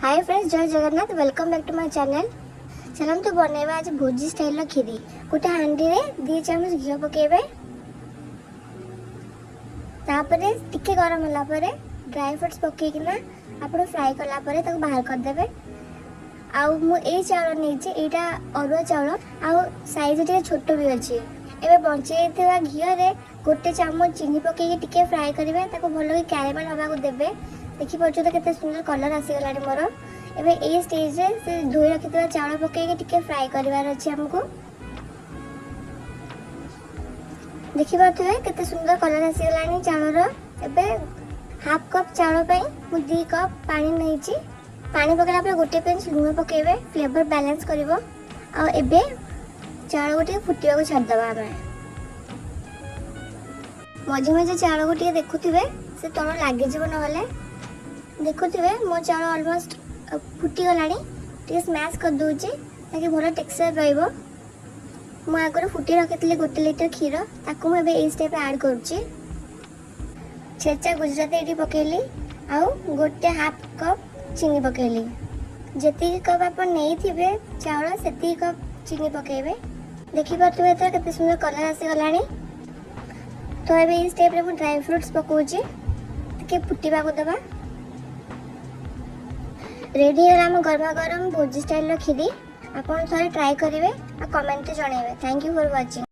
हाय friends, जय Jagannath. Welcome back to my channel. चलते बनैबा आज भोजी स्टाइल खीरी। गोटे हांडी रे 2 चामच घी पकेबे, तापरे टिके गरम होला परे ड्राई फ्रूट्स पकेकिना आपण फ्राई कला परे ताको बाहर कर देबे। आउ मु ए चावल नेछि, एटा अरुआ चावल आउ साइज टे छोट भी अछि। एबे बंचेइथिबा घी रे गोटे चामच चीनी पकेकी टिके फ्राई करिवे, ताको भलो कि कैरेमल होबा को देबे। देखि पछो तो केते सुंदर कलर आसी गलानी मोर। एबे ए स्टेज रे से धोई रखितबा चावल पकेकी टिके फ्राई करिवार अछि हमको। देखि पाथुवे केते सुंदर कलर आसी गलानी चावल रो। एबे हाफ कप चावल पई मु 2 कप पानी नैछि। पानी पकेला पर गोटे पिंच लूण पकेबे, फ्लेवर बैलेंस करिवो। आ एबे चावल गोटे फुटिया को छाड़ दबा। हमें मझे मझे चावल को टिके देखुथिबे, से तण लागे जीव नहले। देखुथिबे मो चावल ऑलमोस्ट फुटी गलानी। टिके स्मैश कर दोछि ताकि भलो टेक्सचर रहइबो। मु आगर फुटी रखितले 1 लिटर क्षीर, ताकू मु एबे ए स्टेप ऐड करछि। छेचा गुजराती एटी पकेली आउ गोटे हाफ कप चीनी पकेली। जेती कप आपण नै थिबे चावल सेती कप चीनी पकेबे। देखि पाथुबे त केते सुंदर कलर आसी गलानी। तो एबे ई स्टेप रे मु ड्राई फ्रूट्स पकोछि, टिके फुटीबा को दबा। रेडी है हम गरमा गरम भोजी स्टाइल खीरी। आप थोड़े ट्राई करेंगे और कमेंट जनइबे। Thank you for watching.